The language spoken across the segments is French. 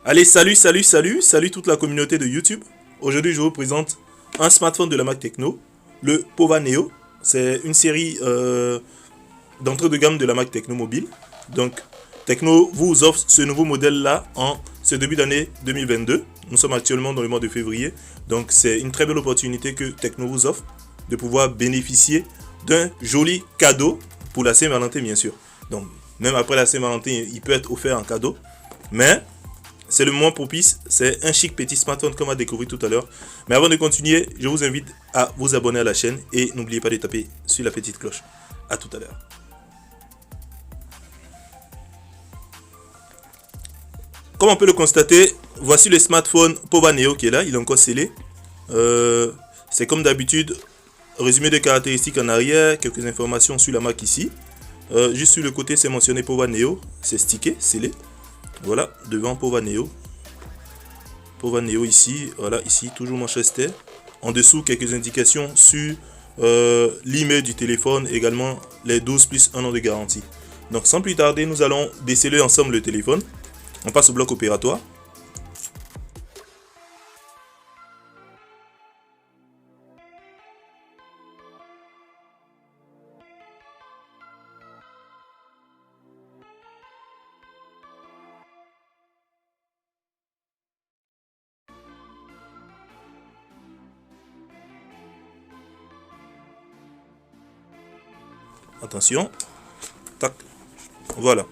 Allez, salut toute la communauté de YouTube. Aujourd'hui, je vous présente un smartphone de la marque Tecno, le Pova Neo. C'est une série d'entrée de gamme de la marque Tecno Mobile. Donc, Tecno vous offre ce nouveau modèle-là en ce début d'année 2022. Nous sommes actuellement dans le mois de février. Donc, c'est une très belle opportunité que Tecno vous offre de pouvoir bénéficier d'un joli cadeau pour la Saint-Valentin, bien sûr. Donc, même après la Saint-Valentin, il peut être offert en cadeau. Mais c'est le moment propice, c'est un chic petit smartphone qu'on va découvrir tout à l'heure. Mais avant de continuer, je vous invite à vous abonner à la chaîne et n'oubliez pas de taper sur la petite cloche. A tout à l'heure. Comme on peut le constater, voici le smartphone Pova Neo qui est là, il est encore scellé. C'est comme d'habitude, résumé des caractéristiques en arrière, quelques informations sur la marque ici. Juste sur le côté, c'est mentionné Pova Neo, c'est stické, scellé. Voilà, devant Pova Neo. Pova Neo ici, voilà, ici, toujours Manchester. En dessous, quelques indications sur l'email du téléphone, également les 12 plus 1 an de garantie. Donc sans plus tarder, nous allons déceler ensemble le téléphone. On passe au bloc opératoire. Attention, tac, voilà,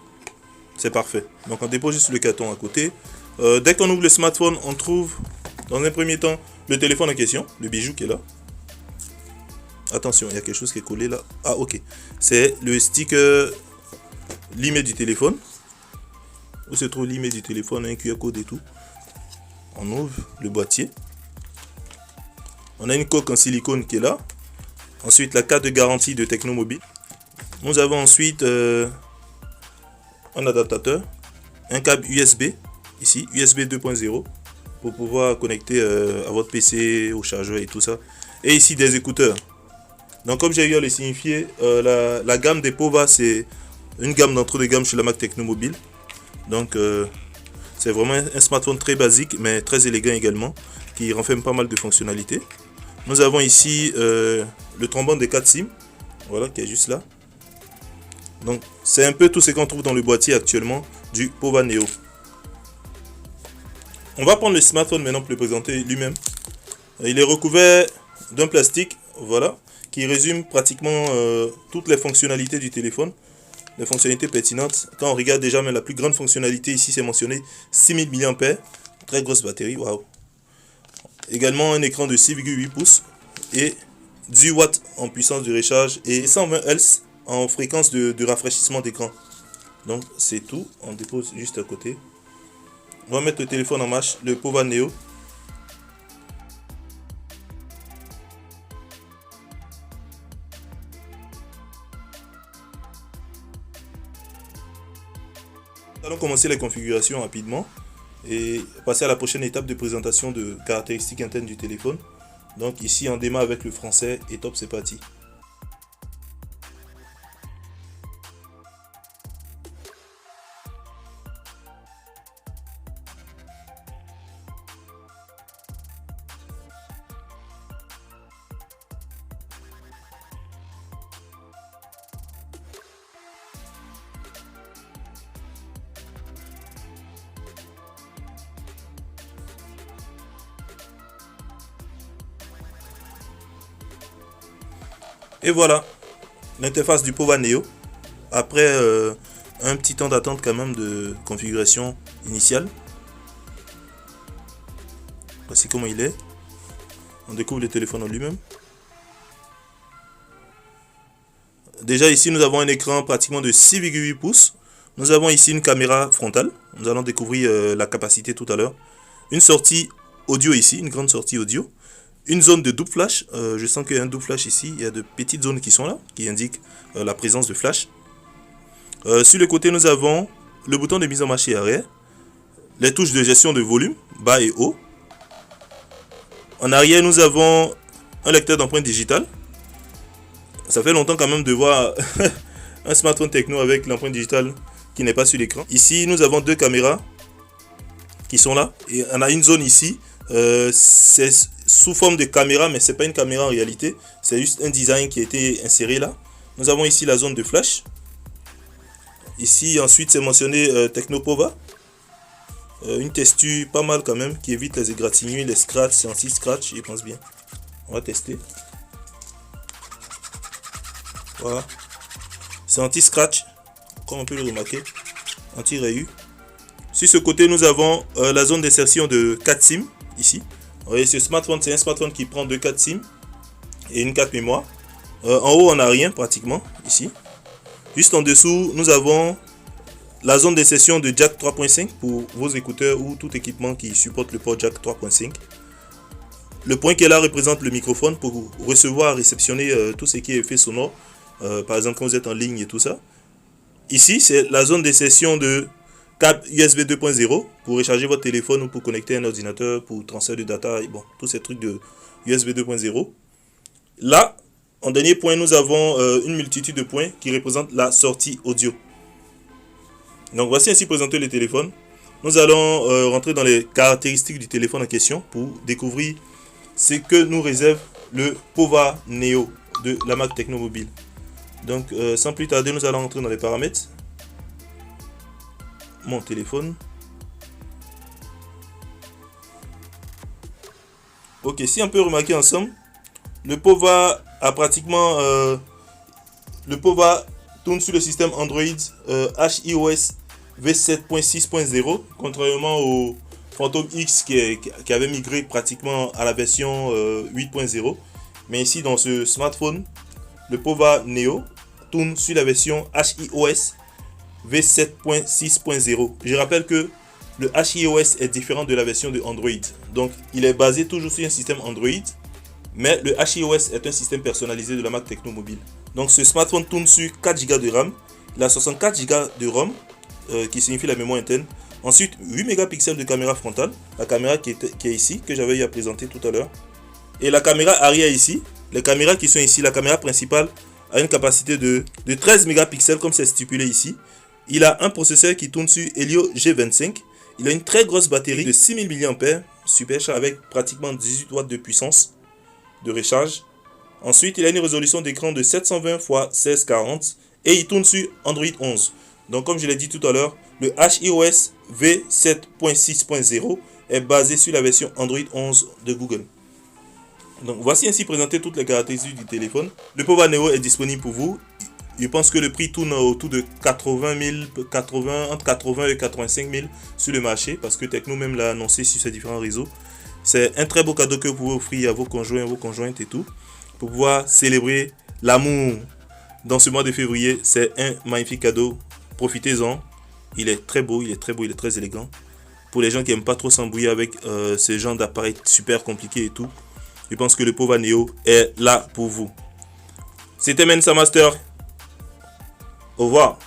c'est parfait. Donc on dépose juste le carton à côté. Dès qu'on ouvre le smartphone, on trouve dans un premier temps le téléphone en question, le bijou qui est là. Attention, il y a quelque chose qui est collé là. Ah ok, c'est le sticker, l'email du téléphone. Où se trouve l'email du téléphone, un QR code et tout. On ouvre le boîtier. On a une coque en silicone qui est là. Ensuite la carte de garantie de Tecno Mobile. Nous avons ensuite un adaptateur, un câble USB, ici, USB 2.0, pour pouvoir connecter à votre PC, au chargeur et tout ça. Et ici des écouteurs. Donc comme j'ai eu à le signifier, la gamme des Pova, c'est une gamme d'entrée de gamme chez la marque Tecno Mobile. Donc c'est vraiment un smartphone très basique, mais très élégant également, qui renferme pas mal de fonctionnalités. Nous avons ici le trombone des 4 SIM, voilà, qui est juste là. Donc c'est un peu tout ce qu'on trouve dans le boîtier actuellement du Pova Neo. On va prendre le smartphone maintenant pour le présenter lui-même. Il est recouvert d'un plastique, voilà, qui résume pratiquement toutes les fonctionnalités du téléphone. Les fonctionnalités pertinentes. Quand on regarde déjà, même la plus grande fonctionnalité ici, c'est mentionné 6000 mAh. Très grosse batterie, waouh. Également un écran de 6,8 pouces et 10 watts en puissance de recharge et 120 Hz en fréquence de rafraîchissement d'écran. Donc c'est tout, on dépose juste à côté. On va mettre le téléphone en marche, le Pova Neo. Nous allons commencer la configuration rapidement et passer à la prochaine étape de présentation de caractéristiques internes du téléphone. Donc ici on démarre avec le français et top, c'est parti. Et voilà, l'interface du Pova Neo. Après un petit temps d'attente quand même de configuration initiale. Voici comment il est. On découvre le téléphone en lui-même. Déjà ici nous avons un écran pratiquement de 6,8 pouces. Nous avons ici une caméra frontale. Nous allons découvrir la capacité tout à l'heure. Une sortie audio ici, une grande sortie audio. Une zone de double flash, je sens qu'il y a un double flash ici, il y a de petites zones qui sont là, qui indiquent la présence de flash. Sur le côté, nous avons le bouton de mise en marche arrière, les touches de gestion de volume, bas et haut. En arrière, nous avons un lecteur d'empreintes digitales. Ça fait longtemps quand même de voir un smartphone Tecno avec l'empreinte digitale qui n'est pas sur l'écran. Ici, nous avons deux caméras qui sont là. Et on a une zone ici. C'est sous forme de caméra, mais c'est pas une caméra en réalité. C'est juste un design qui a été inséré là. Nous avons ici la zone de flash. Ici, ensuite, c'est mentionné Technopova. Une texture pas mal quand même, qui évite les égratignures, les scratchs, c'est anti-scratch, je pense bien. On va tester. Voilà. C'est anti-scratch, comme on peut le remarquer. Anti-rayu. Sur ce côté, nous avons la zone d'insertion de 4 SIM, ici. Vous voyez, ce smartphone, c'est un smartphone qui prend 2 4 SIM et une carte mémoire. En haut, on n'a rien pratiquement, ici. Juste en dessous, nous avons la zone d'insertion de jack 3.5 pour vos écouteurs ou tout équipement qui supporte le port jack 3.5. Le point qui est là représente le microphone pour recevoir, réceptionner tout ce qui est effet sonore. Par exemple, quand vous êtes en ligne et tout ça. Ici, c'est la zone d'insertion de câble USB 2.0 pour recharger votre téléphone ou pour connecter un ordinateur, pour transfert de data, et bon, tous ces trucs de USB 2.0. Là, en dernier point, nous avons une multitude de points qui représentent la sortie audio. Donc voici ainsi présenté le téléphone. Nous allons rentrer dans les caractéristiques du téléphone en question pour découvrir ce que nous réserve le Pova Neo de la marque Tecno Mobile. Donc sans plus tarder, nous allons rentrer dans les paramètres. Mon téléphone. Ok, si on peut remarquer ensemble, le Pova a pratiquement le Pova tourne sur le système Android HIOS V7.6.0, contrairement au Phantom X qui avait migré pratiquement à la version 8.0. Mais ici dans ce smartphone, le Pova Neo tourne sur la version HIOS V7.6.0. Je rappelle que le HIOS est différent de la version de Android. Donc il est basé toujours sur un système Android, mais le HIOS est un système personnalisé de la marque Tecno Mobile. Donc ce smartphone tourne sur 4 Go de RAM. Il a 64 Go de ROM, qui signifie la mémoire interne. Ensuite 8 mégapixels de caméra frontale, la caméra qui est ici, que j'avais eu à présenter tout à l'heure. Et la caméra arrière ici, les caméras qui sont ici, la caméra principale a une capacité de 13 mégapixels comme c'est stipulé ici. Il a un processeur qui tourne sur Helio G25. Il a une très grosse batterie de 6000 mAh, super cher, avec pratiquement 18 watts de puissance de recharge. Ensuite, il a une résolution d'écran de 720 x 1640 et il tourne sur Android 11. Donc comme je l'ai dit tout à l'heure, le HIOS V7.6.0 est basé sur la version Android 11 de Google. Donc voici ainsi présenté toutes les caractéristiques du téléphone. Le Pova Neo est disponible pour vous. Je pense que le prix tourne autour de 80 000, entre 80 et 85 000 sur le marché, parce que Tecno même l'a annoncé sur ses différents réseaux. C'est un très beau cadeau que vous pouvez offrir à vos conjoints, vos conjointes et tout, pour pouvoir célébrer l'amour dans ce mois de février. C'est un magnifique cadeau. Profitez-en. Il est très beau, il est très beau, il est très élégant. Pour les gens qui n'aiment pas trop s'embrouiller avec ce genre d'appareil super compliqué et tout, je pense que le Pova Neo est là pour vous. C'était Mensa Master. Au revoir.